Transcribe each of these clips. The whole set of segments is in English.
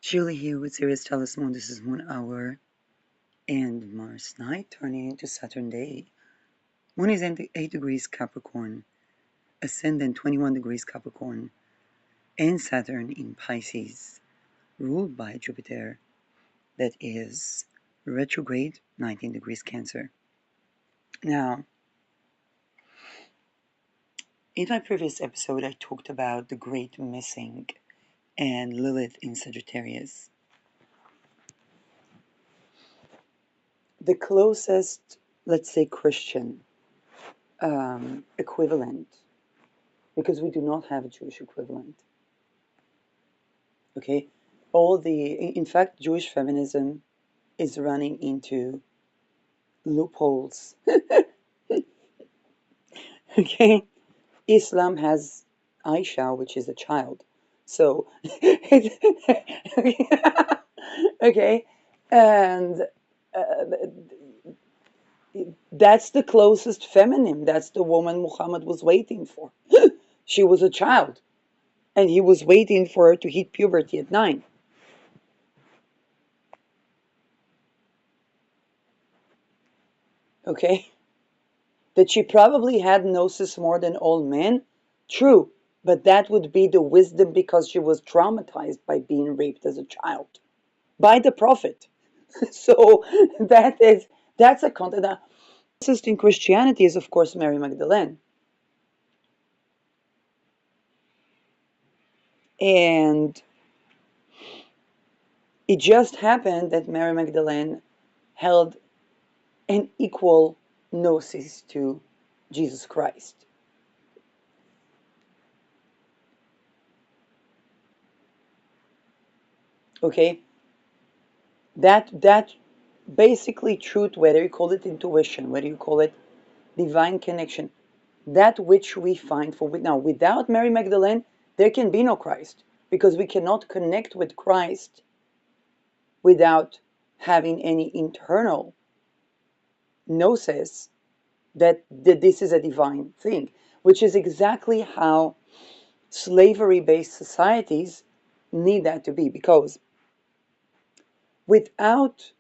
Julie here with Sirius Telus Moon. This is Moon Hour and Mars night turning into Saturn day. Moon is in 8 degrees Capricorn, Ascendant 21 degrees Capricorn, and Saturn in Pisces, ruled by Jupiter, that is retrograde 19 degrees Cancer. Now, in my previous episode, I talked about the Great Missing and Lilith in Sagittarius. The closest, let's say, Christian equivalent, because we do not have a Jewish equivalent. Okay, in fact, Jewish feminism is running into loopholes. Okay, Islam has Aisha, which is a child. So, okay, and that's the closest feminine. That's the woman Muhammad was waiting for. She was a child, and he was waiting for her to hit puberty at 9. Okay, that she probably had gnosis more than all men, true, but that would be the wisdom because she was traumatized by being raped as a child by the prophet. So that's a content. Now, closest in Christianity is of course Mary Magdalene, and it just happened that Mary Magdalene held an equal gnosis to Jesus Christ. Okay, that basically truth, whether you call it intuition, whether you call it divine connection, that which we find for now, without Mary Magdalene, there can be no Christ, because we cannot connect with Christ without having any internal gnosis that this is a divine thing, which is exactly how slavery-based societies need that to be, because without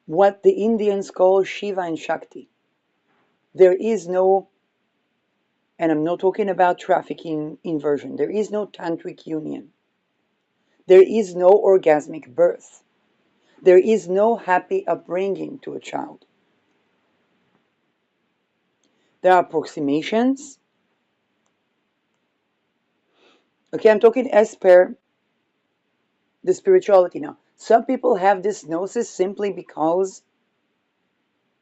what the Indians call Shiva and Shakti, there is no, and I'm not talking about trafficking inversion, there is no tantric union. There is no orgasmic birth. There is no happy upbringing to a child. There are approximations. Okay, I'm talking as per the spirituality now. Some people have this gnosis simply because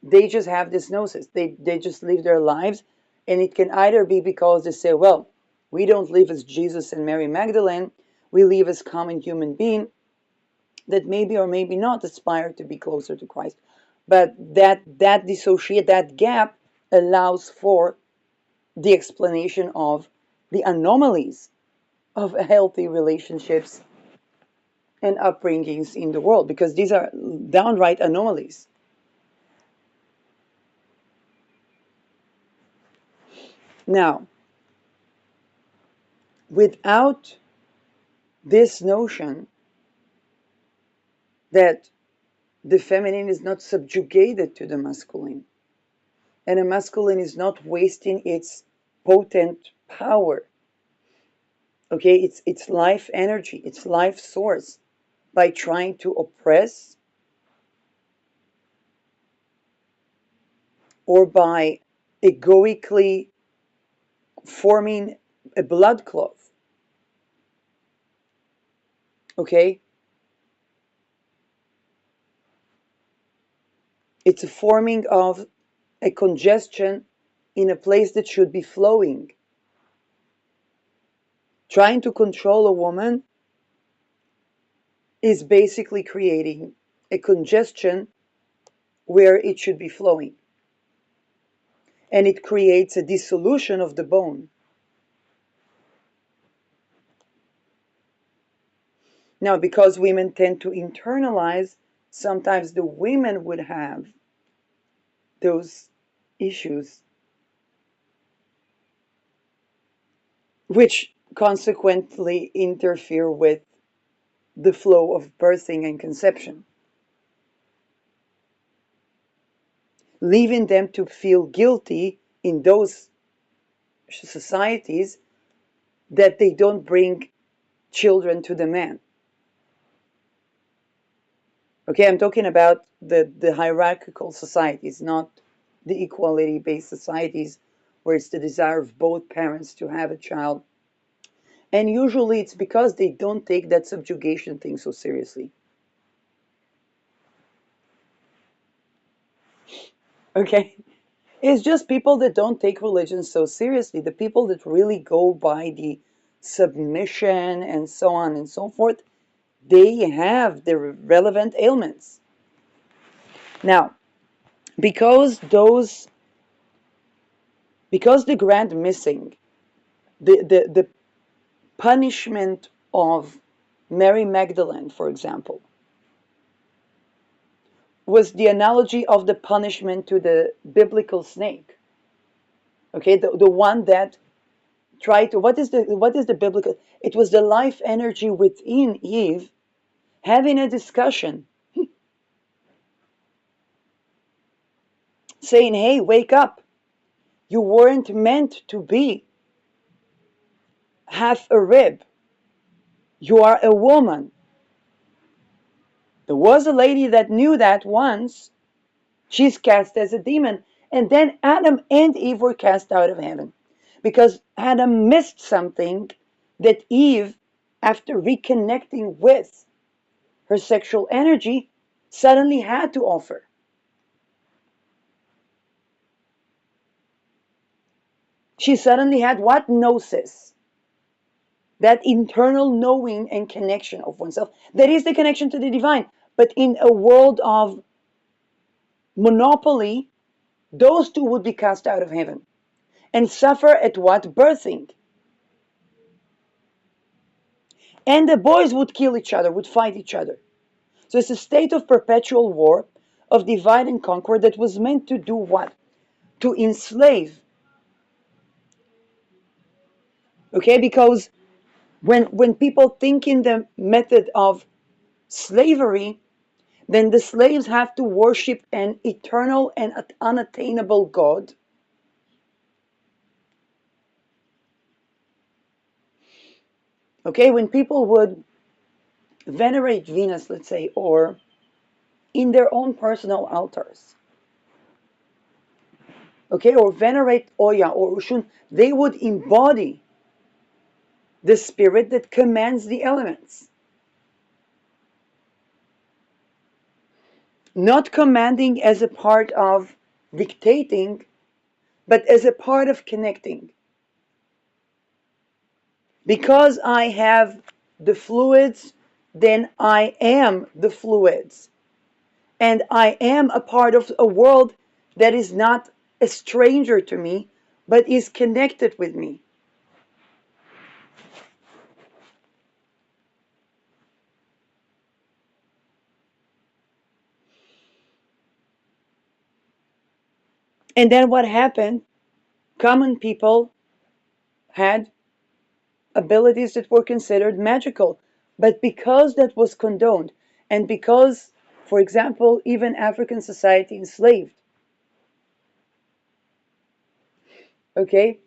they just have this gnosis. They just live their lives, and it can either be because they say, well, we don't live as Jesus and Mary Magdalene, we live as common human being that maybe or maybe not aspire to be closer to Christ. But that dissociate, that gap allows for the explanation of the anomalies of healthy relationships and upbringings in the world, because these are downright anomalies. Now, without this notion that the feminine is not subjugated to the masculine, and a masculine is not wasting its potent power, okay, it's life energy, its life source, by trying to oppress or by egoically forming a blood cloth. Okay, it's a forming of a congestion in a place that should be flowing. Trying to control a woman is basically creating a congestion where it should be flowing. And it creates a dissolution of the bone. Now, because women tend to internalize, sometimes the women would have those issues, which consequently interfere with the flow of birthing and conception, leaving them to feel guilty in those societies that they don't bring children to the man. Okay, I'm talking about the hierarchical societies, not the equality based societies where it's the desire of both parents to have a child. And usually it's because they don't take that subjugation thing so seriously. Okay? It's just people that don't take religion so seriously, the people that really go by the submission and so on and so forth, they have the relevant ailments. Now, because those because the grand missing, the punishment of Mary Magdalene, for example, was the analogy of the punishment to the biblical snake. Okay, the one that tried to what is the biblical, it was the life energy within Eve having a discussion, saying, hey, wake up, you weren't meant to be half a rib, you are a woman. There was a lady that knew that once. She's cast as a demon. And then Adam and Eve were cast out of heaven because Adam missed something that Eve, after reconnecting with her sexual energy, suddenly had to offer. She suddenly had what? Gnosis. That internal knowing and connection of oneself. That is the connection to the divine. But in a world of monopoly, those two would be cast out of heaven and suffer at what? Birthing. And the boys would kill each other, would fight each other. So it's a state of perpetual war, of divide and conquer, that was meant to do what? To enslave. Okay, because when people think in the method of slavery, then the slaves have to worship an eternal and unattainable God. Okay, when people would venerate Venus, let's say, or in their own personal altars, okay, or venerate Oya or Ushun, they would embody the spirit that commands the elements. Not commanding as a part of dictating, but as a part of connecting. Because I have the fluids, then I am the fluids. And I am a part of a world that is not a stranger to me, but is connected with me. And then what happened? Common people had abilities that were considered magical. But because that was condoned, and because, for example, even African society enslaved, okay,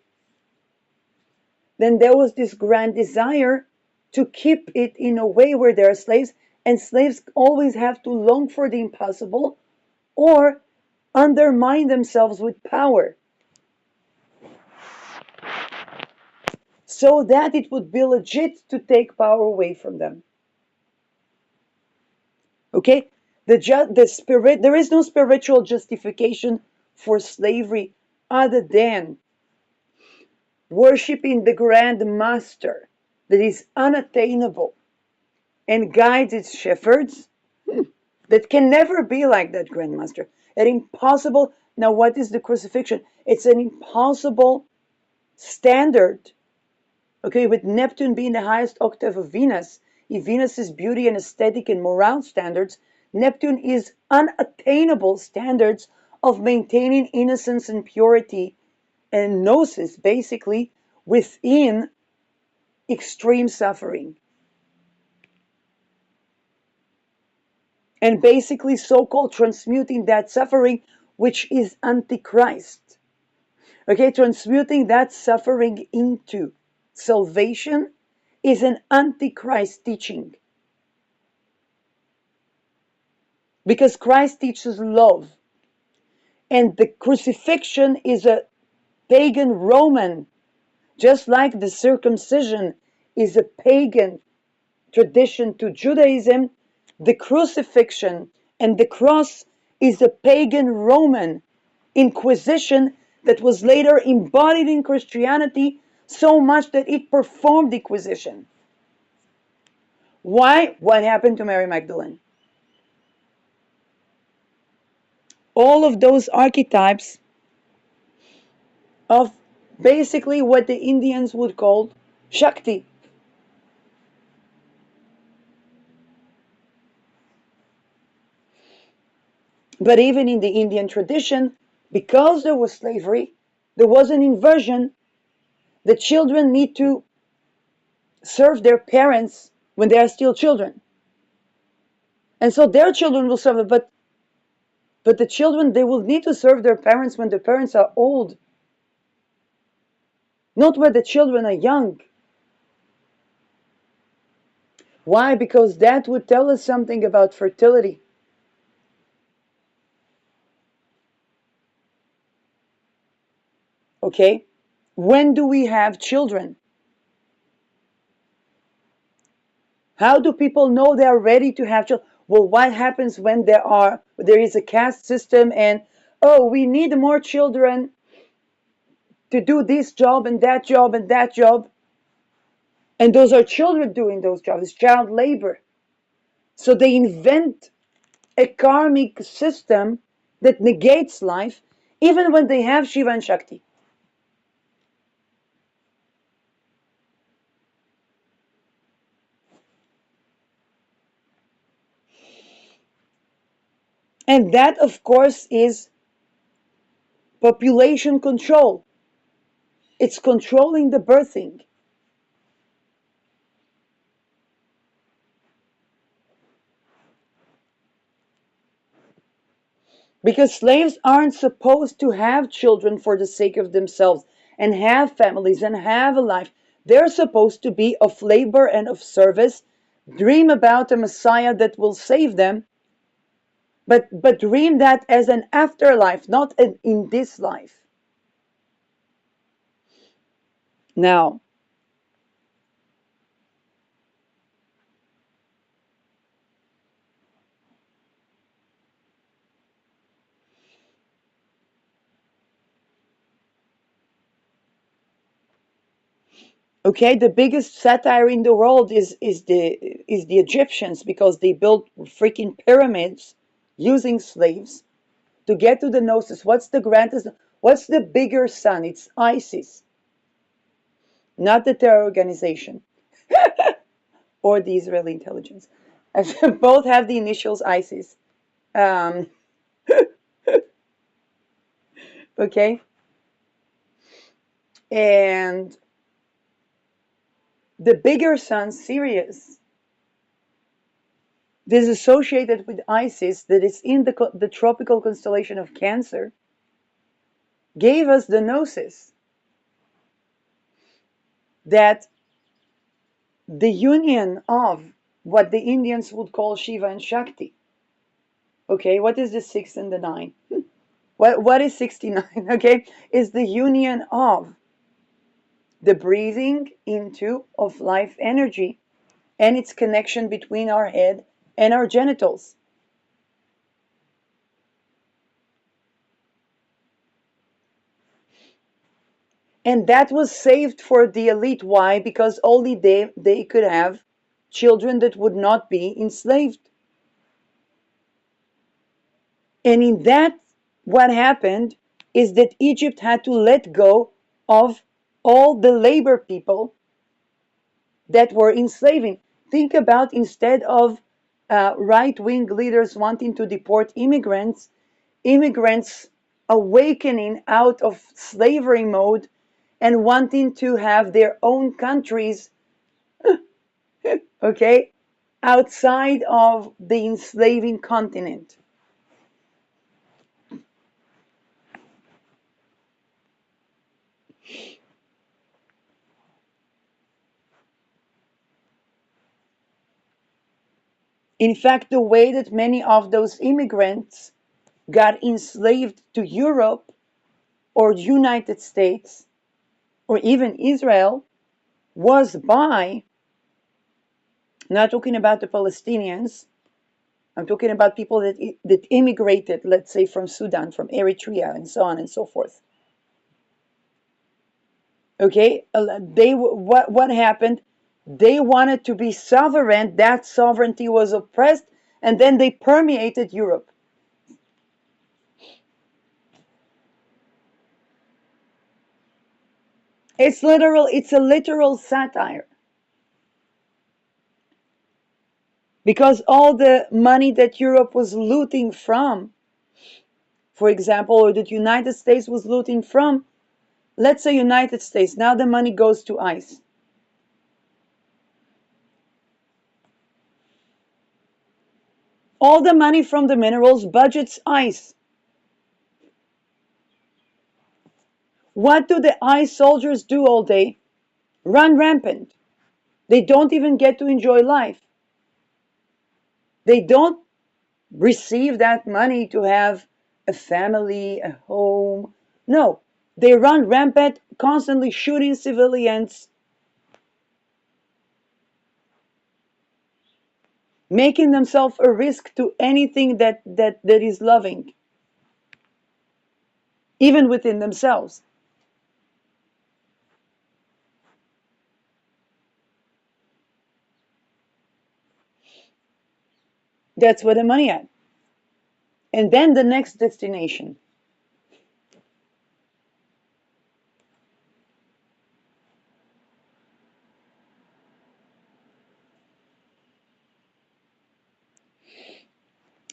then there was this grand desire to keep it in a way where there are slaves, and slaves always have to long for the impossible or undermine themselves with power so that it would be legit to take power away from them. Okay? The spirit, there is no spiritual justification for slavery other than worshiping the grand master that is unattainable and guides its shepherds that can never be like that grand master. An impossible. Now, what is the crucifixion? It's an impossible standard. Okay, with Neptune being the highest octave of Venus, if Venus is beauty and aesthetic and morale standards, Neptune is unattainable standards of maintaining innocence and purity and gnosis, basically, within extreme suffering. And basically so-called transmuting that suffering, which is antichrist. Okay, transmuting that suffering into salvation is an antichrist teaching. Because Christ teaches love. And the crucifixion is a pagan Roman, just like the circumcision is a pagan tradition to Judaism, the crucifixion and the cross is a pagan Roman inquisition that was later embodied in Christianity so much that it performed the inquisition. Why? What happened to Mary Magdalene? All of those archetypes of basically what the Indians would call Shakti. But even in the Indian tradition, because there was slavery, there was an inversion. The children need to serve their parents when they are still children. And so their children will serve them, but the children, they will need to serve their parents when the parents are old, not when the children are young. Why? Because that would tell us something about fertility. Okay? When do we have children? How do people know they are ready to have children? Well, what happens when there is a caste system and, oh, we need more children to do this job and that job and that job? And those are children doing those jobs. It's child labor. So they invent a karmic system that negates life, even when they have Shiva and Shakti. And that, of course, is population control. It's controlling the birthing. Because slaves aren't supposed to have children for the sake of themselves and have families and have a life. They're supposed to be of labor and of service, dream about a Messiah that will save them, but dream that as an afterlife, not in this life. Now, okay, the biggest satire in the world is the Egyptians, because they built freaking pyramids using slaves to get to the gnosis. What's the bigger sun? It's Isis, not the terror organization or the Israeli intelligence. Both have the initials ISIS. Um, okay, and the bigger sun, Sirius, this is associated with Isis, that is in the tropical constellation of Cancer, gave us the gnosis that the union of what the Indians would call Shiva and Shakti. Okay, what is the 6 and the 9? What is 69? Okay, is the union of the breathing into of life energy and its connection between our head and our genitals. And that was saved for the elite. Why? Because only they could have children that would not be enslaved. And in that, what happened is that Egypt had to let go of all the labor people that were enslaving. Think about, instead of right-wing leaders wanting to deport immigrants, immigrants awakening out of slavery mode and wanting to have their own countries Okay, outside of the enslaving continent. In fact, the way that many of those immigrants got enslaved to Europe or the United States or even Israel was by, not talking about the Palestinians, I'm talking about people that immigrated, let's say from Sudan, from Eritrea, and so on and so forth. Okay, what happened? They wanted to be sovereign. That sovereignty was oppressed, and then they permeated Europe. It's literal. It's a literal satire because all the money that Europe was looting from, for example, or that United States was looting from, let's say United States, now the money goes to ICE. All the money from the minerals budgets ICE. What do the ICE soldiers do all day? Run rampant. They don't even get to enjoy life. They don't receive that money to have a family, a home. No, they run rampant, constantly shooting civilians, making themselves a risk to anything that is loving, even within themselves. That's where the money at. And then the next destination.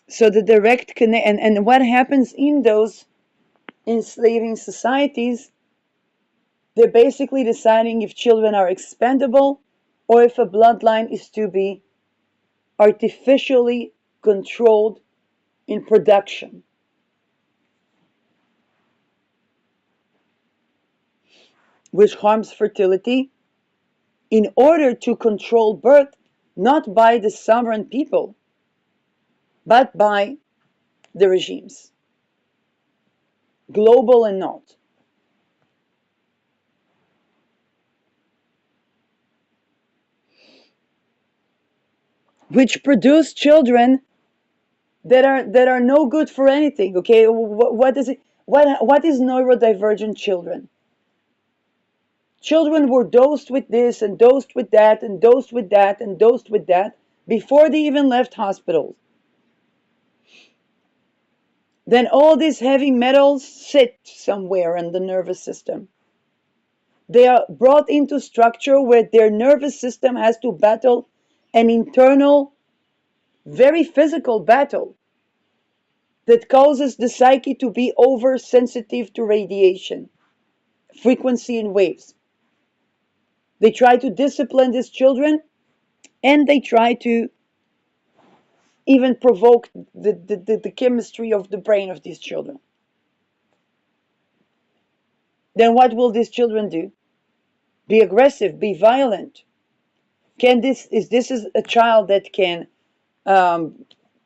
So the direct connect, and what happens in those enslaving societies, they're basically deciding if children are expendable or if a bloodline is to be artificially controlled in production, which harms fertility in order to control birth, not by the sovereign people, but by the regimes, global and not, which produce children that are no good for anything. Okay, what is it? What is neurodivergent children? Children were dosed with this and dosed with that and dosed with that and dosed with that before they even left hospitals. Then all these heavy metals sit somewhere in the nervous system. They are brought into structure where their nervous system has to battle an internal, very physical battle that causes the psyche to be oversensitive to radiation, frequency, and waves. They try to discipline these children and they try to even provoke the chemistry of the brain of these children. Then what will these children do? Be aggressive, be violent. Is this a child that can um,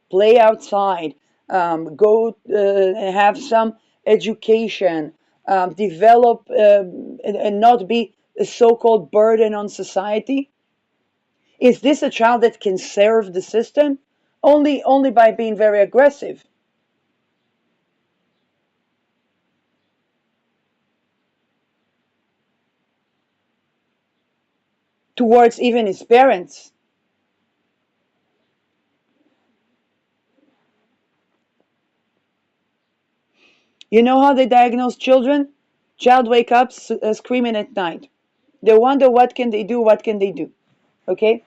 play outside, go have some education, develop and not be a so-called burden on society? Is this a child that can serve the system? Only by being very aggressive towards even his parents. You know how they diagnose children? Child wake up screaming at night. They wonder what can they do, what can they do. Okay?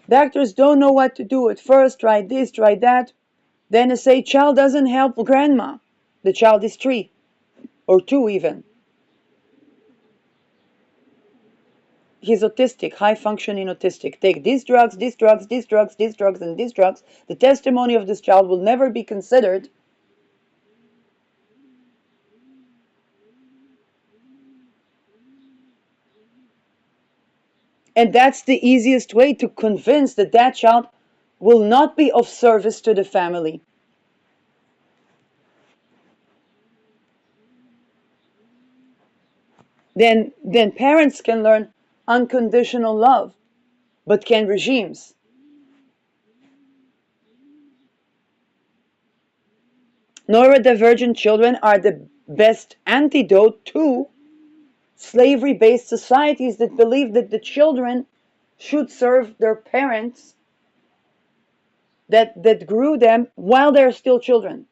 Doctors don't know what to do. At first, try this, try that. Then they say, child doesn't help grandma. The child is 3 or 2 even. he's autistic, high functioning autistic. Take these drugs, these drugs, these drugs, these drugs, and these drugs. The testimony of this child will never be considered. And that's the easiest way to convince that that child will not be of service to the family. Then parents can learn unconditional love, but can regimes? Neurodivergent children are the best antidote to slavery-based societies that believe that the children should serve their parents that grew them while they're still children.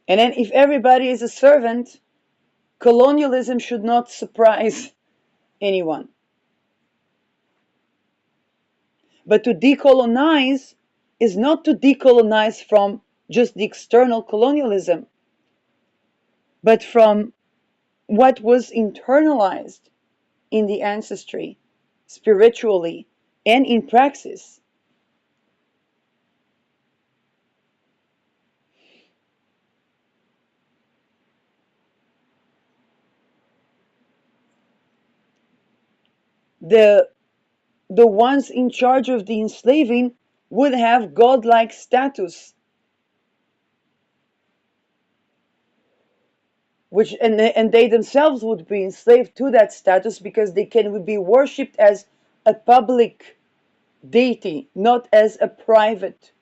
And then if everybody is a servant, colonialism should not surprise anyone. But to decolonize is not to decolonize from just the external colonialism, but from what was internalized in the ancestry, spiritually, and in praxis. The, the ones in charge of the enslaving would have godlike status, which and they themselves would be enslaved to that status because they can be worshipped as a public deity, not as a private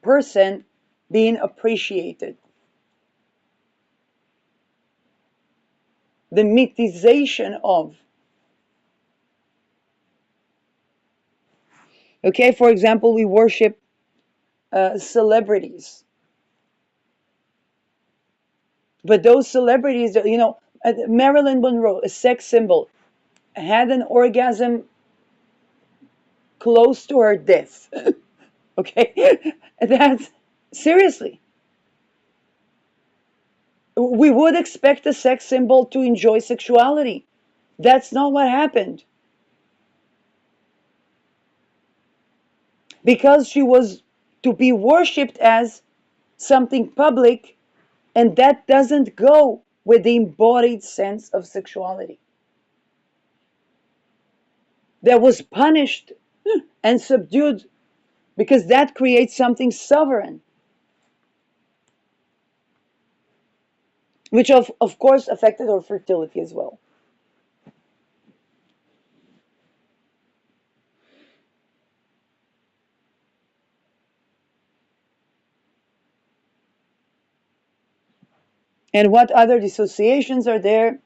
person being appreciated. The mythization of, okay, for example, we worship celebrities, but those celebrities, Marilyn Monroe, a sex symbol, had an orgasm close to her death. Okay, that's seriously. We would expect a sex symbol to enjoy sexuality. That's not what happened. Because she was to be worshipped as something public, and that doesn't go with the embodied sense of sexuality. That was punished and subdued because that creates something sovereign, which of course affected her fertility as well. And what other dissociations are there?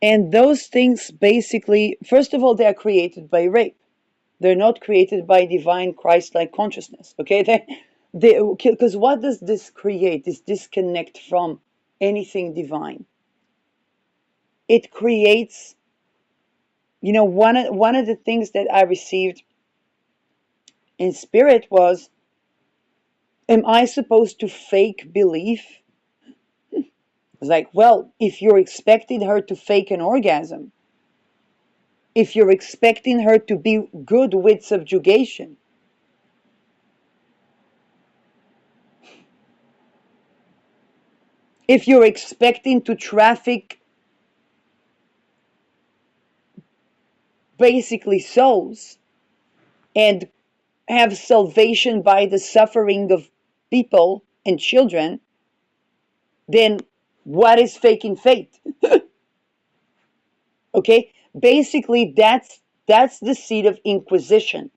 And those things basically, first of all, they are created by rape. They're not created by divine Christ-like consciousness. Okay, because what does this create? This disconnect from anything divine. It creates, one of the things that I received in spirit was, am I supposed to fake belief? It's like, well, if you're expecting her to fake an orgasm, if you're expecting her to be good with subjugation, if you're expecting to traffic basically souls and have salvation by the suffering of people and children, then what is faking faith? Okay, basically that's the seed of inquisition.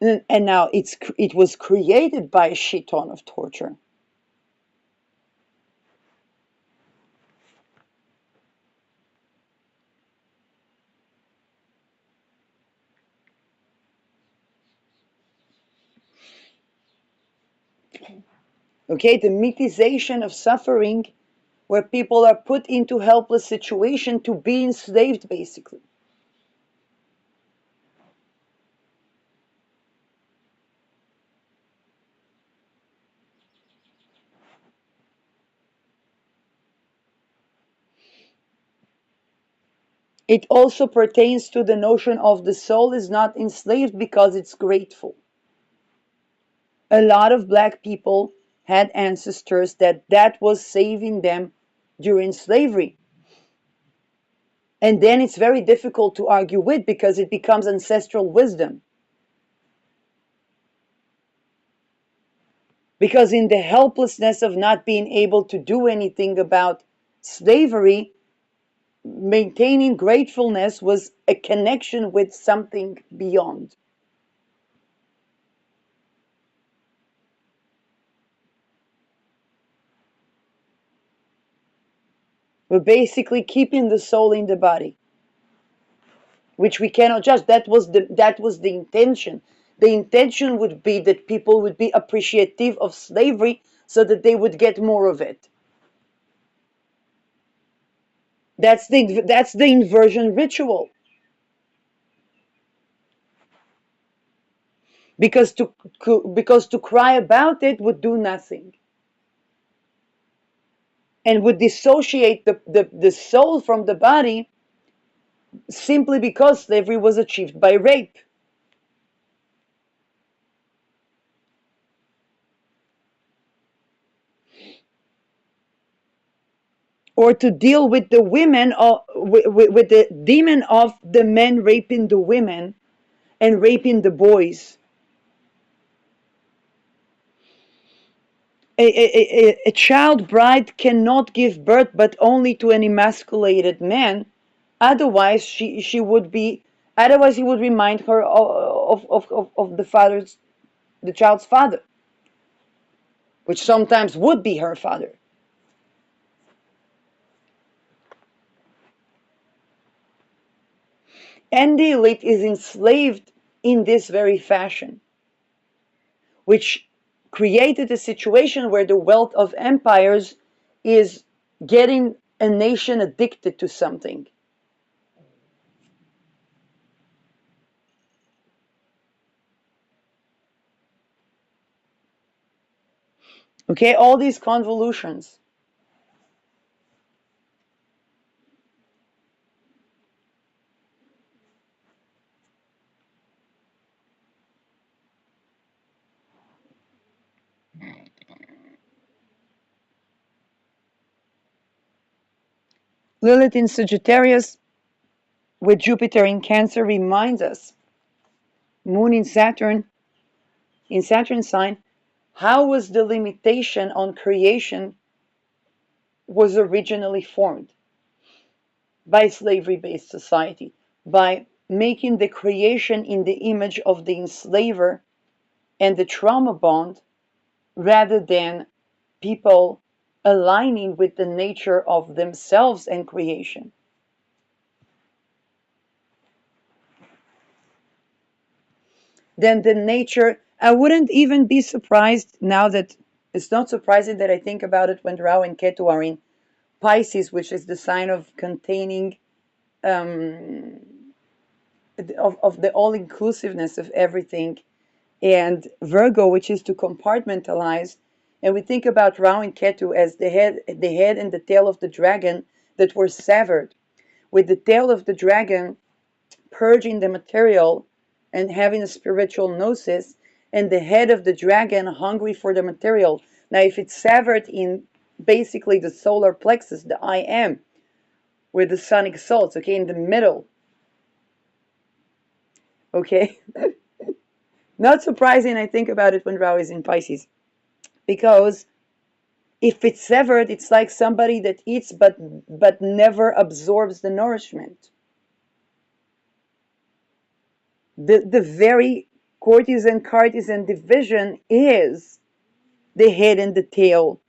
And now it was created by a shit ton of torture. Okay, the mythization of suffering, where people are put into helpless situation to be enslaved, basically. It also pertains to the notion of the soul is not enslaved because it's grateful. A lot of black people had ancestors that was saving them during slavery. And then it's very difficult to argue with because it becomes ancestral wisdom. Because in the helplessness of not being able to do anything about slavery, maintaining gratefulness was a connection with something beyond. We're basically keeping the soul in the body, which we cannot judge. That was the intention. The intention would be that people would be appreciative of slavery so that they would get more of it. That's the inversion ritual. Because to cry about it would do nothing and would dissociate the soul from the body, simply because slavery was achieved by rape. Or to deal with the women, with the demon of the men raping the women and raping the boys. A child bride cannot give birth but only to an emasculated man. Otherwise, she would be. Otherwise, he would remind her of the child's father, which sometimes would be her father. And the elite is enslaved in this very fashion, which created a situation where the wealth of empires is getting a nation addicted to something. Okay, all these convolutions. Lilith in Sagittarius with Jupiter in Cancer reminds us, Moon in Saturn sign, how was the limitation on creation was originally formed by slavery-based society, by making the creation in the image of the enslaver and the trauma bond, rather than people aligning with the nature of themselves and creation. Then the nature, I wouldn't even be surprised now that it's not surprising that I think about it when Rahu and Ketu are in Pisces, which is the sign of containing, um, of the all inclusiveness of everything, and Virgo, which is to compartmentalize. And we think about Rahu and Ketu as the head and the tail of the dragon that were severed, with the tail of the dragon purging the material and having a spiritual gnosis, and the head of the dragon hungry for the material. Now, if it's severed in basically the solar plexus, the I am, where the sun exalts, okay, in the middle, okay. Not surprising, I think about it when Rahu is in Pisces, because if it's severed, it's like somebody that eats but never absorbs the nourishment. The very courtesan division is the head and the tail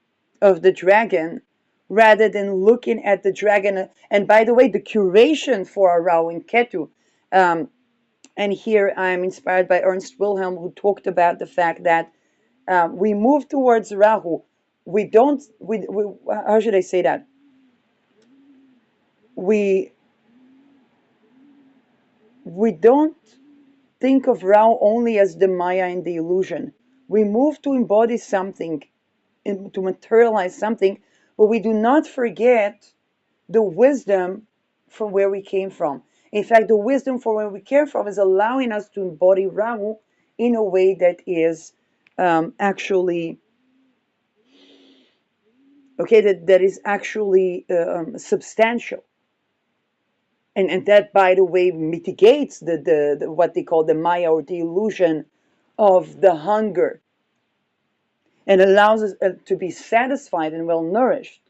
of the dragon, rather than looking at the dragon. And by the way, the curation for Arau and Ketu, and here I'm inspired by Ernst Wilhelm, who talked about the fact that we move towards Rahu. We don't, how should I say that? We we don't think of Rahu only as the Maya and the illusion. We move to embody something, to materialize something, but we do not forget the wisdom from where we came from. In fact, the wisdom from where we came from is allowing us to embody Rahu in a way that is actually okay, that is actually substantial. And that, by the way, mitigates the what they call the Maya, or the illusion of the hunger, and allows us to be satisfied and well nourished.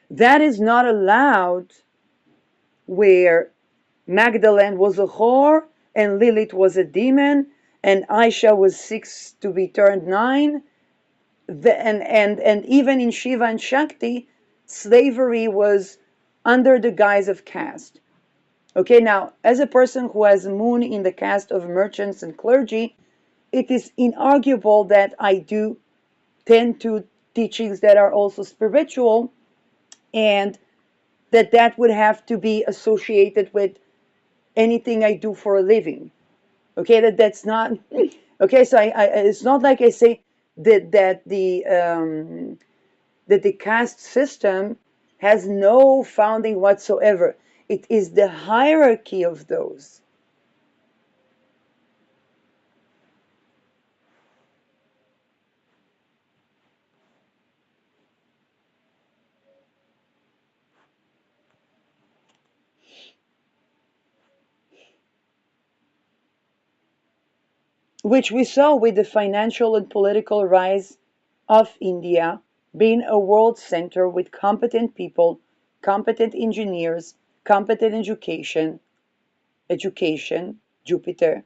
That is not allowed where Magdalene was a whore and Lilith was a demon and Aisha was 6 to be turned 9. And even in Shiva and Shakti, slavery was under the guise of caste. Okay, now, as a person who has moon in the caste of merchants and clergy, it is inarguable that I do tend to teachings that are also spiritual, and that would have to be associated with anything I do for a living. Okay, that's not okay. So it's not like I say that the caste system has no founding whatsoever. It is the hierarchy of those. Which we saw with the financial and political rise of India being a world center with competent people, competent engineers, competent education, Jupiter,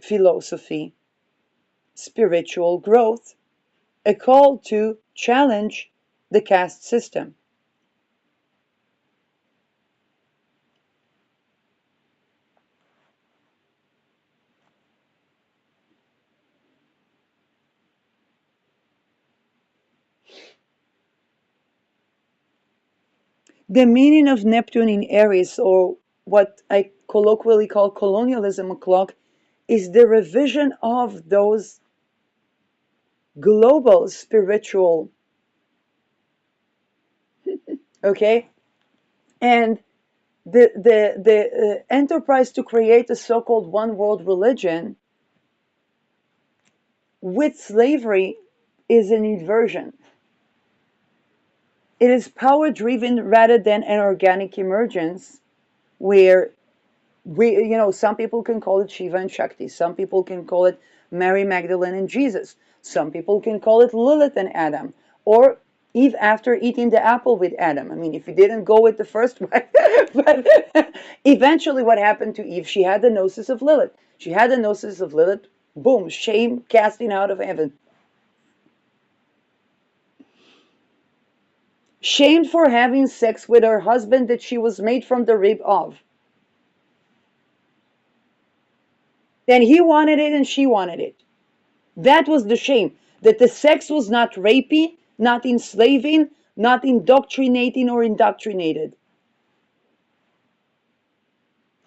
philosophy, spiritual growth, a call to challenge the caste system. The meaning of Neptune in Aries, or what I colloquially call colonialism o'clock, is the revision of those global spiritual, okay, and the enterprise to create a so-called one world religion with slavery is an inversion. It is power driven rather than an organic emergence where some people can call it Shiva and Shakti, some people can call it Mary Magdalene and Jesus, some people can call it Lilith and Adam, or Eve after eating the apple with Adam. I mean, if you didn't go with the first one, but eventually what happened to Eve? She had the gnosis of Lilith. She had the gnosis of Lilith. Boom, shame, casting out of heaven. Shamed for having sex with her husband that she was made from the rib of. Then he wanted it and she wanted it. That was the shame. That the sex was not rapey, not enslaving, not indoctrinating or indoctrinated.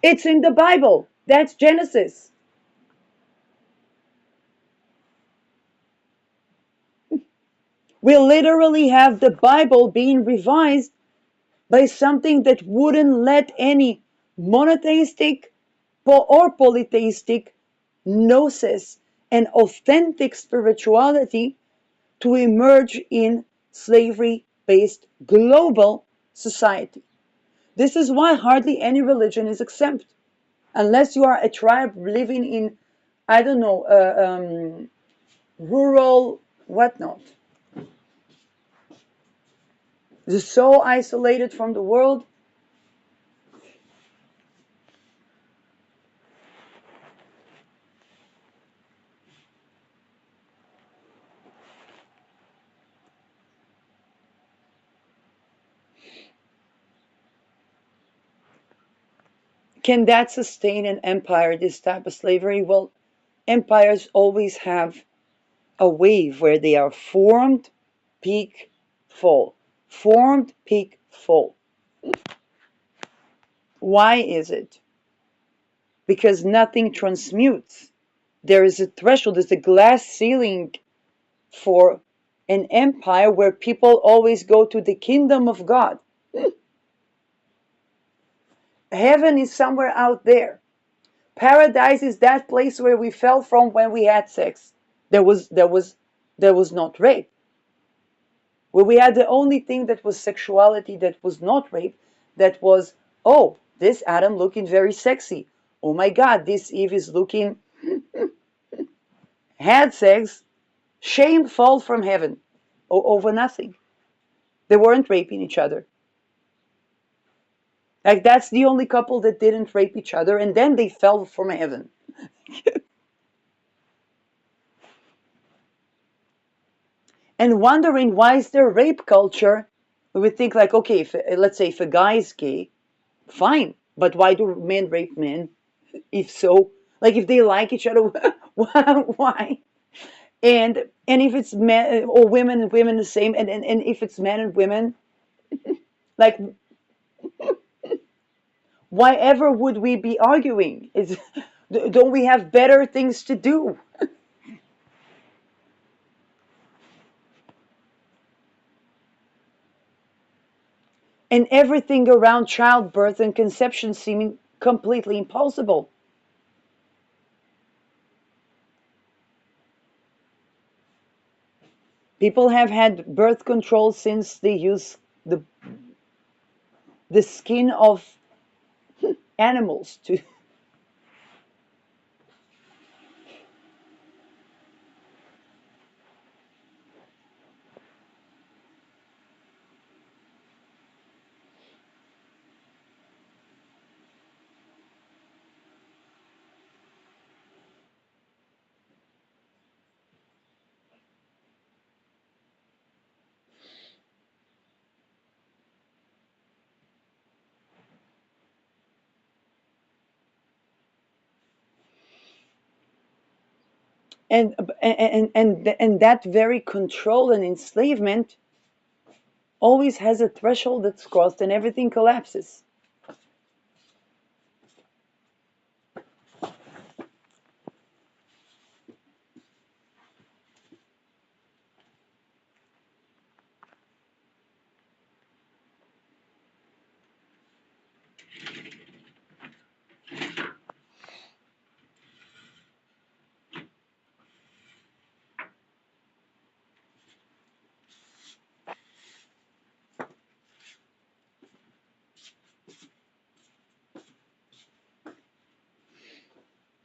It's in the Bible. That's Genesis. We literally have the Bible being revised by something that wouldn't let any monotheistic or polytheistic gnosis and authentic spirituality to emerge in slavery-based global society. This is why hardly any religion is exempt, unless you are a tribe living in, I don't know, rural whatnot. Just so isolated from the world. Can that sustain an empire, this type of slavery? Well, empires always have a wave where they are formed, peak, fall. Formed, peak, fall. Why is it? Because nothing transmutes. There is a threshold, there's a glass ceiling for an empire where people always go to the kingdom of God. Heaven is somewhere out there. Paradise is that place where we fell from when we had sex. There was not rape. Where we had the only thing that was sexuality that was not rape, that was, oh, this Adam looking very sexy. Oh my God, this Eve is looking, had sex, shame fall from heaven over nothing. They weren't raping each other. Like that's the only couple that didn't rape each other, and then they fell from heaven. And wondering why is there rape culture? We would think like, okay, let's say if a guy is gay, fine, but why do men rape men? If so, like if they like each other, why? And if it's men or women and women the same, and if it's men and women, like why ever would we be arguing? Don't we have better things to do? And everything around childbirth and conception seeming completely impossible. People have had birth control since they used the skin of animals to. And that very control and enslavement always has a threshold that's crossed and everything collapses.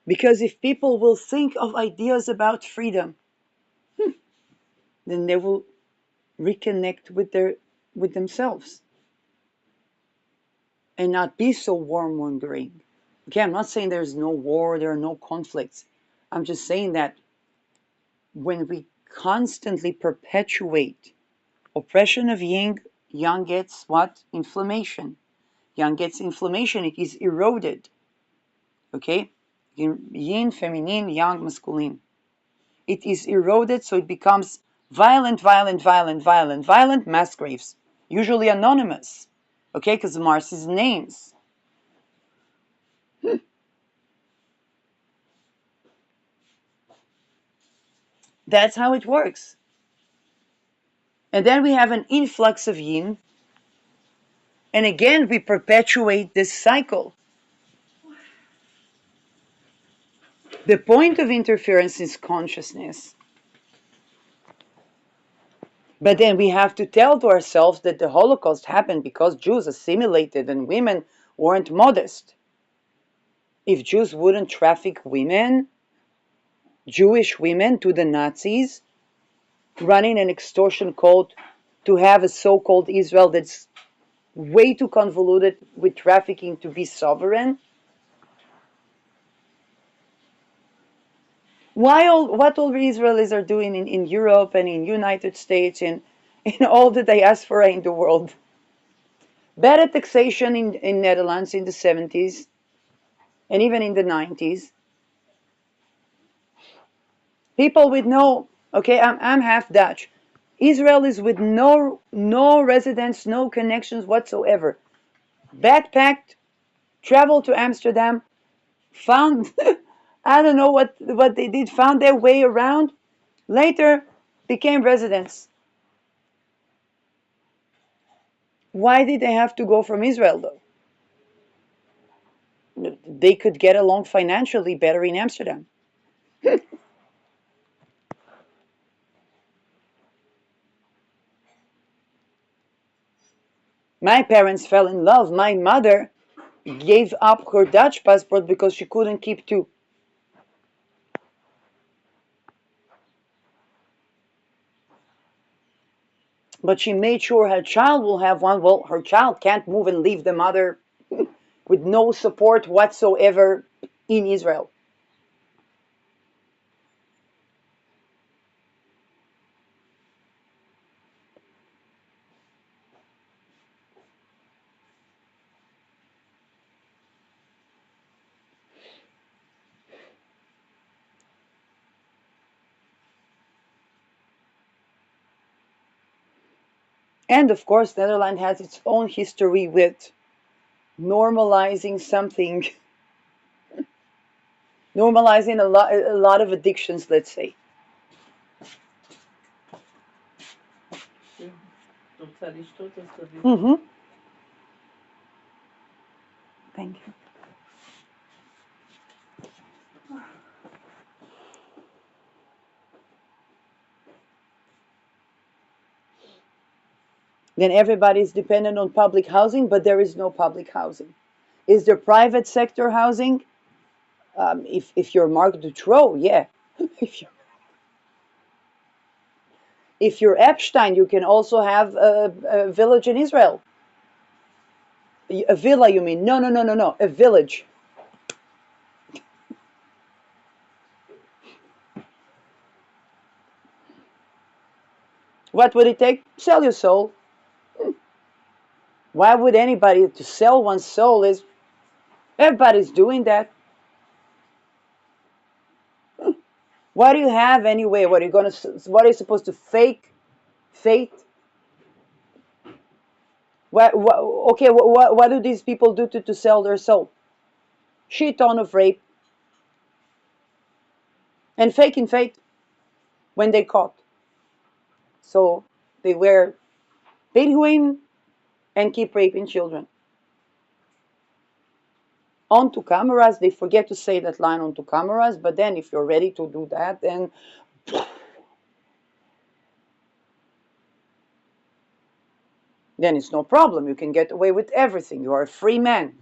Because if people will think of ideas about freedom, then they will reconnect with themselves and not be so warmongering. Okay, I'm not saying there's no war, there are no conflicts. I'm just saying that when we constantly perpetuate oppression of yin, yang gets what? Inflammation. Yang gets inflammation, it is eroded. Okay? Yin, feminine, yang, masculine. It is eroded, so it becomes violent, violent, violent, violent, violent mass graves, usually anonymous. Okay, because Mars is names. That's how it works. And then we have an influx of yin, and again we perpetuate this cycle. The point of interference is consciousness. But then we have to tell to ourselves that the Holocaust happened because Jews assimilated and women weren't modest. If Jews wouldn't traffic women, Jewish women, to the Nazis, running an extortion cult to have a so-called Israel that's way too convoluted with trafficking to be sovereign. What all the Israelis are doing in Europe and in United States and in all the diaspora in the world. Better taxation in Netherlands in the 70s. and even in the 90s, people with no, okay, I'm half Dutch. Israelis with no residence, no connections whatsoever, backpacked, traveled to Amsterdam, found I don't know what they did, found their way around, later became residents. Why did they have to go from Israel though? They could get along financially better in Amsterdam. My parents fell in love. My mother gave up her Dutch passport because she couldn't keep two. But she made sure her child will have one. Well, her child can't move and leave the mother with no support whatsoever in Israel. And of course, Netherlands has its own history with normalizing something, normalizing a lot of addictions, let's say. Mm-hmm. Thank you. Then everybody is dependent on public housing, but there is no public housing. Is there private sector housing? If you're Mark Dutroux, yeah. if you're if you're Epstein, you can also have a village in Israel. A villa, you mean? No, no, no, no, no. A village. What would it take? Sell your soul. Why would anybody to sell one's soul? Is everybody's doing that? What do you have anyway? What are you gonna? What are you supposed to fake? Fate? What, okay, what do these people do to sell their soul? Shit ton of rape and faking fate when they caught. So they wear Bedouin and keep raping children. Onto cameras, they forget to say that line onto cameras, but then if you're ready to do that, then it's no problem. You can get away with everything. You are a free man.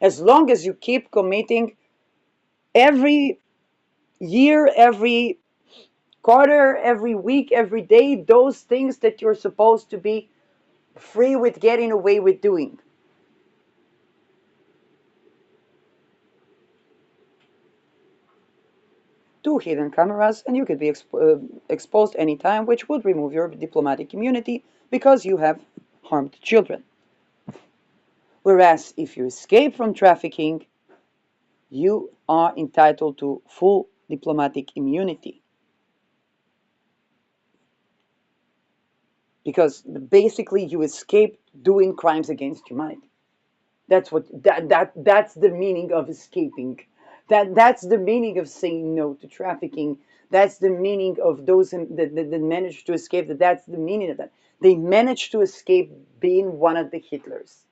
As long as you keep committing every year, every quarter, every week, every day, those things that you're supposed to be free with getting away with doing. Two hidden cameras, and you could be exposed anytime, which would remove your diplomatic immunity because you have harmed children. Whereas if you escape from trafficking, you are entitled to full diplomatic immunity. Because basically you escape doing crimes against humanity. That's the meaning of escaping. That's the meaning of saying no to trafficking. That's the meaning of those that managed to escape. That's the meaning of that. They managed to escape being one of the Hitlers.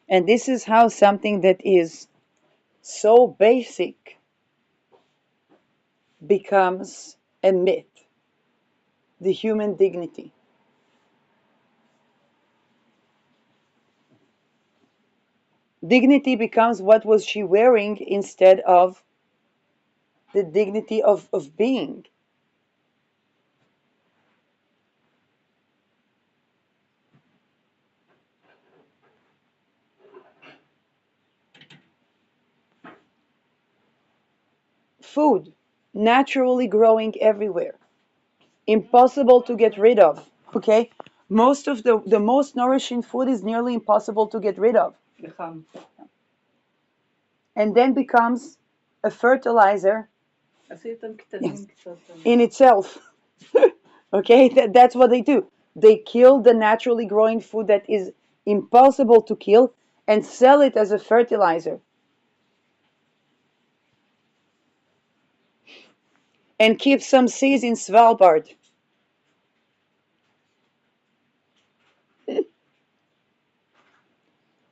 And this is how something that is so basic becomes a myth: the human dignity. Dignity becomes what was she wearing instead of the dignity of being. food naturally growing everywhere, impossible to get rid of. Okay, most of the most nourishing food is nearly impossible to get rid of, and then becomes a fertilizer in itself. Okay, that's what they do. They kill the naturally growing food that is impossible to kill and sell it as a fertilizer and keep some seeds in Svalbard.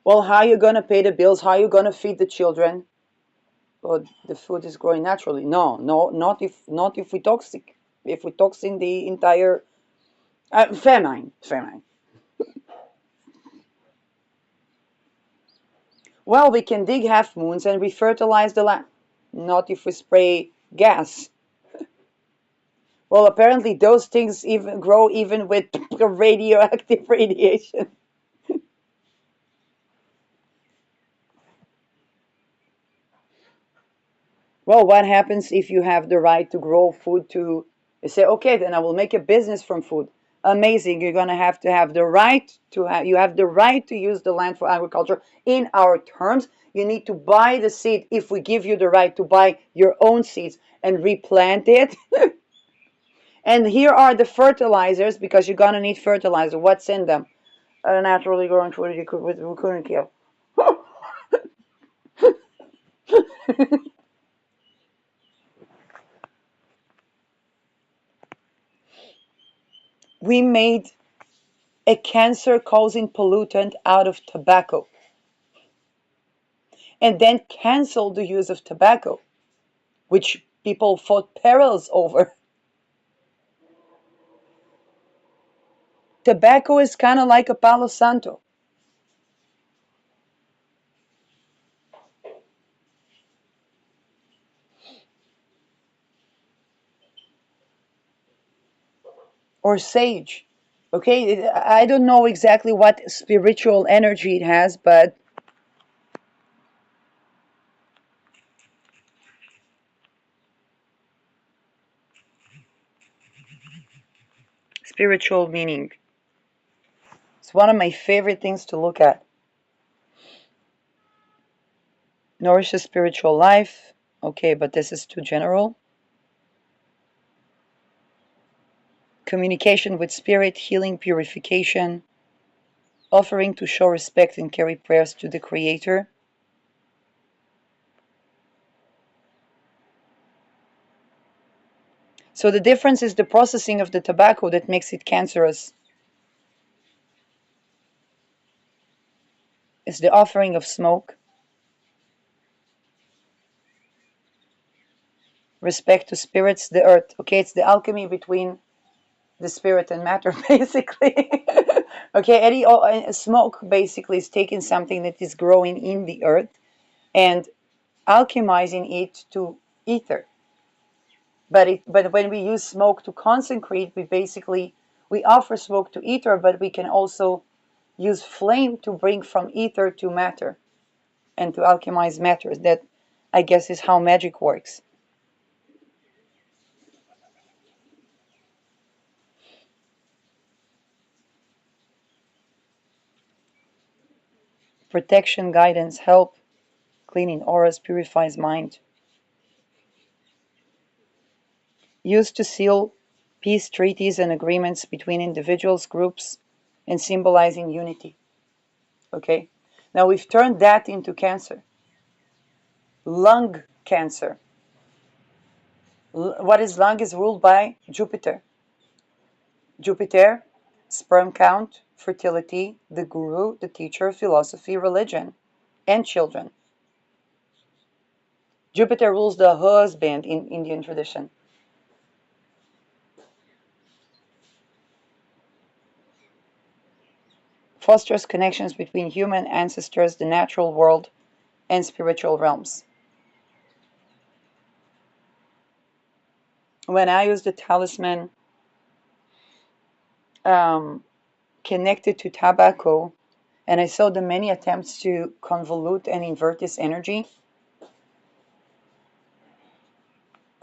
Well, how are you going to pay the bills? How are you going to feed the children? Well, the food is growing naturally. No, no, not if we toxic. If we toxin the entire famine. Well, we can dig half moons and refertilize the land. Not if we spray gas. Well, apparently those things even grow even with radioactive radiation. Well, what happens if you have the right to grow food to you say, okay, then I will make a business from food. Amazing. You're going to have the right to have, you have the right to use the land for agriculture in our terms. You need to buy the seed if we give you the right to buy your own seeds and replant it. And here are the fertilizers because you're going to need fertilizer. What's in them? A naturally grown food we couldn't kill. We made a cancer causing pollutant out of tobacco and then canceled the use of tobacco, which people fought perils over. Tobacco is kind of like a Palo Santo. Or sage. Okay, I don't know exactly what spiritual energy it has, but spiritual meaning. It's one of my favorite things to look at. Nourishes spiritual life. Okay, but this is too general. Communication with spirit, healing, purification, offering to show respect and carry prayers to the Creator. So the difference is the processing of the tobacco that makes it cancerous. It's the offering of smoke, respect to spirits, the earth. Okay, it's the alchemy between the spirit and matter, basically. Okay, smoke basically is taking something that is growing in the earth and alchemizing it to ether. But when we use smoke to consecrate, we offer smoke to ether, but we can also use flame to bring from ether to matter and to alchemize matter. That, I guess, is how magic works. Protection, guidance, help, cleaning auras, purifies mind. Used to seal peace treaties and agreements between individuals, groups, and symbolizing unity. Okay? Now we've turned that into cancer. Lung cancer. What is lung is ruled by Jupiter. Jupiter, sperm count, fertility, the guru, the teacher, philosophy, religion, and children. Jupiter rules the husband in Indian tradition. Fosters connections between human ancestors, the natural world, and spiritual realms. When I use the talisman connected to tobacco, and I saw the many attempts to convolute and invert this energy,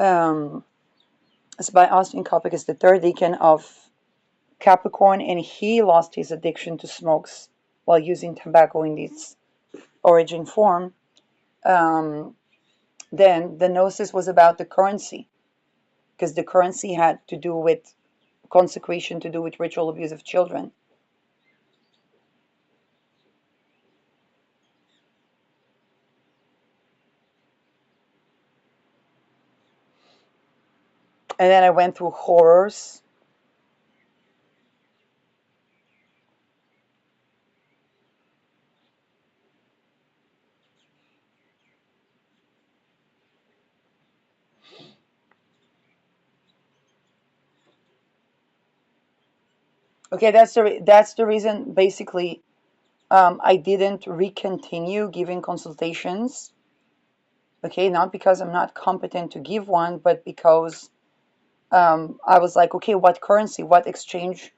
Um, it's by Austin Coppock, is the third decan of Capricorn, and he lost his addiction to smokes while using tobacco in its origin form. Um, then the gnosis was about the currency, because the currency had to do with consecration, to do with ritual abuse of children. And then I went through horrors. Okay, that's the reason basically I didn't recontinue giving consultations. Okay, not because I'm not competent to give one, but because I was like, okay, what currency, what exchange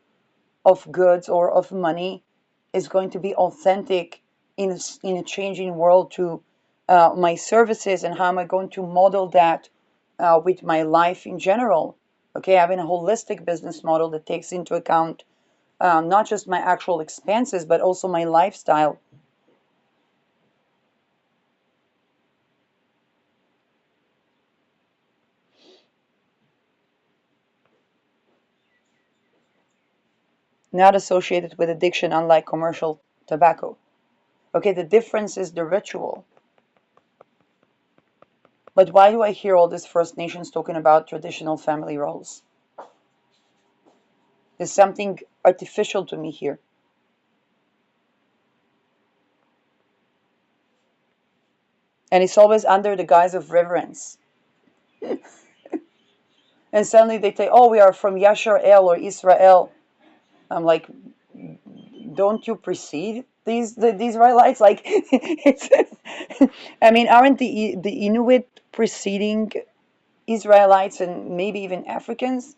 of goods or of money is going to be authentic in a changing world to my services, and how am I going to model that with my life in general? Okay, having a holistic business model that takes into account not just my actual expenses, but also my lifestyle. Not associated with addiction, unlike commercial tobacco. Okay, the difference is the ritual. But why do I hear all these First Nations talking about traditional family roles? There's something artificial to me here. And it's always under the guise of reverence. And suddenly they say, oh, we are from Yashar El or Israel. I'm like, don't you precede these Israelites? Like, it's, I mean, aren't the Inuit preceding Israelites and maybe even Africans?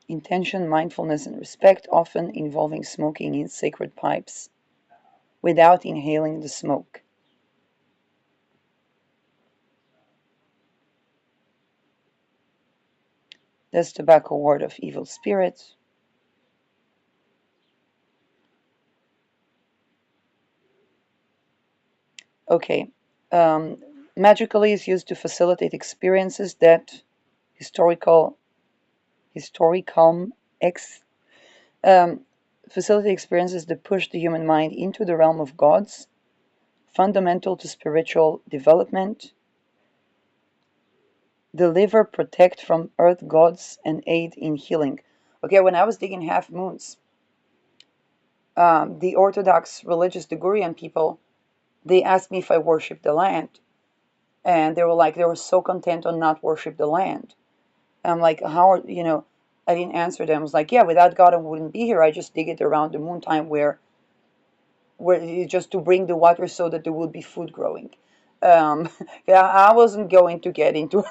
Intention, mindfulness, and respect, often involving smoking in sacred pipes without inhaling the smoke. This tobacco ward of evil spirits. Okay. Um, Magically is used to facilitate experiences that historical historicum ex facilitate experiences that push the human mind into the realm of gods, fundamental to spiritual development, deliver, protect from earth gods, and aid in healing. Okay, when I was digging half moons, the Orthodox religious Degurian people, they asked me if I worship the land. And they were like, they were so content on not worship the land. And I'm like, how are, I didn't answer them. I was like, yeah, without God, I wouldn't be here. I just dig it around the moon time where just to bring the water so that there would be food growing. Yeah, I wasn't going to get into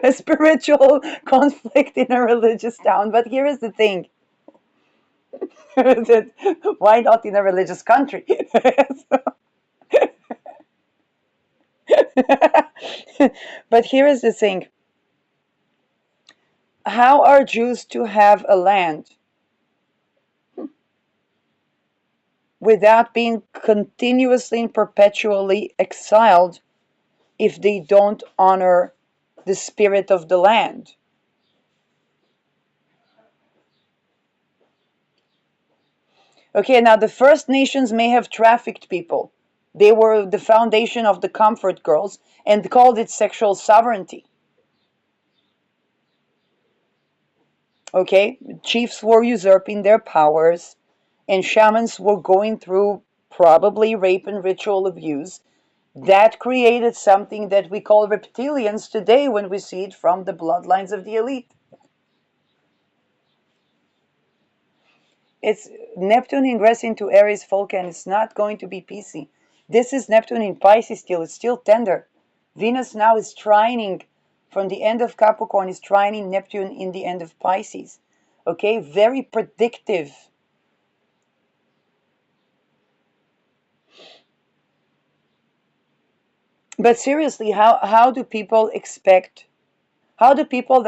a spiritual conflict in a religious town. But here is the thing. That, why not in a religious country? But here is the thing. How are Jews to have a land without being continuously and perpetually exiled if they don't honor the spirit of the land? Okay, now the First Nations may have trafficked people. They were the foundation of the comfort girls and called it sexual sovereignty. Okay, chiefs were usurping their powers, and shamans were going through probably rape and ritual abuse. That created something that we call reptilians today when we see it from the bloodlines of the elite. It's Neptune ingressing to Aries Volca, and it's not going to be PC. This is Neptune in Pisces still. It's still tender. Venus now is trining from the end of Capricorn, is trining Neptune in the end of Pisces. Okay, very predictive. But seriously, how do people expect, how do people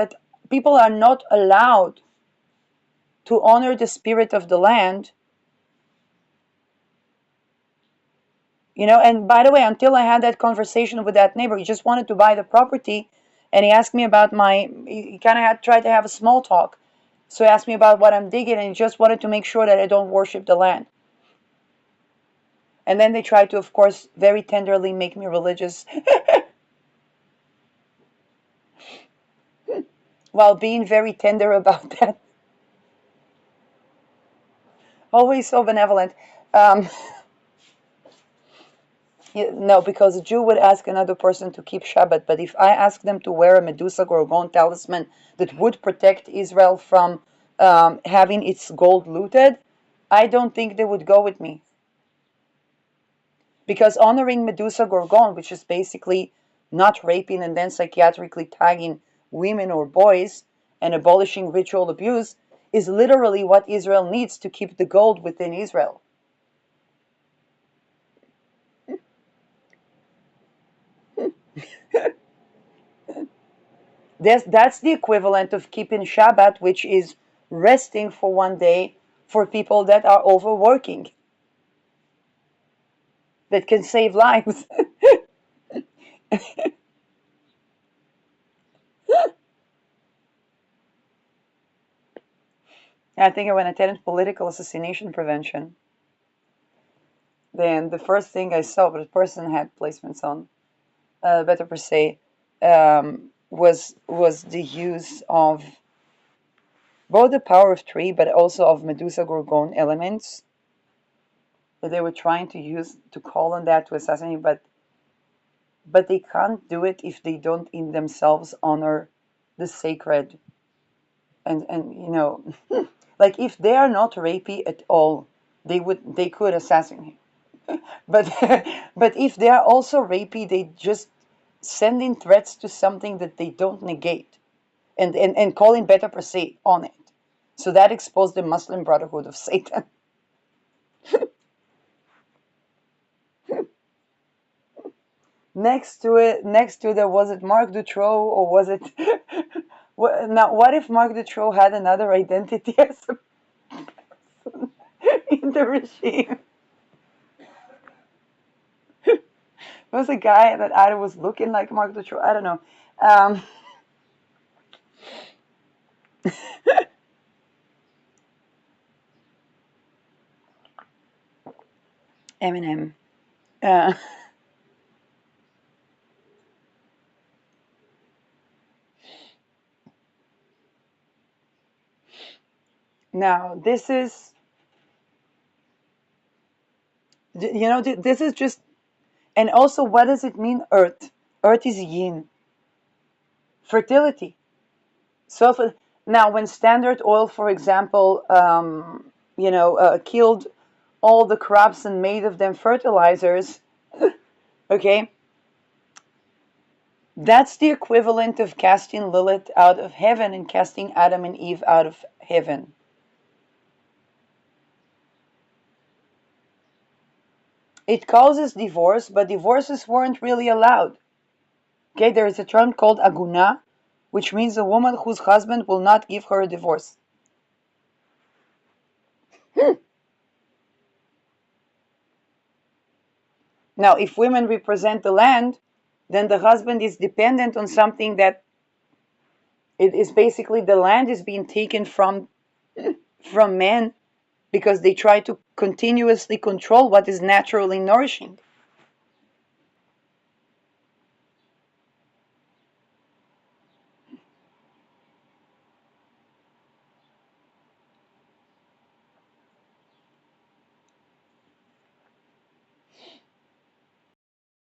are not allowed to honor the spirit of the land, and by the way, until I had that conversation with that neighbor, he just wanted to buy the property, and he asked me about he kind of had tried to have a small talk. So he asked me about what I'm digging, and he just wanted to make sure that I don't worship the land. And then they tried to, of course, very tenderly make me religious while being very tender about that. Always so benevolent. Um, no, because a Jew would ask another person to keep Shabbat, but if I ask them to wear a Medusa Gorgon talisman that would protect Israel from having its gold looted, I don't think they would go with me. Because honoring Medusa Gorgon, which is basically not raping and then psychiatrically tagging women or boys and abolishing ritual abuse, is literally what Israel needs to keep the gold within Israel. That's the equivalent of keeping Shabbat, which is resting for one day for people that are overworking, that can save lives. I think when I attended political assassination prevention, then the first thing I saw, but the person had placements on, better per se, was the use of both the power of three, but also of Medusa Gorgon elements that they were trying to use to call on that to assassinate, but they can't do it if they don't in themselves honor the sacred. And like if they are not rapey at all, they could assassinate. But but if they are also rapey, they just send in threats to something that they don't negate, and calling better per se on it. So that exposed the Muslim Brotherhood of Satan. Next to there, was it Marc Dutroux or was it? Now, what if Marc Dutroux had another identity as a person in the regime? It was a guy that either was looking like Marc Dutroux. I don't know. Um, Eminem. Uh, Now, this is just, and also, what does it mean, earth? Earth is yin, fertility. So, now, when Standard Oil, for example, killed all the crops and made of them fertilizers, okay, that's the equivalent of casting Lilith out of heaven and casting Adam and Eve out of heaven. It causes divorce, but divorces weren't really allowed. Okay, there is a term called aguna, which means a woman whose husband will not give her a divorce. Now, if women represent the land, then the husband is dependent on something that it is basically the land is being taken from men because they try to continuously control what is naturally nourishing.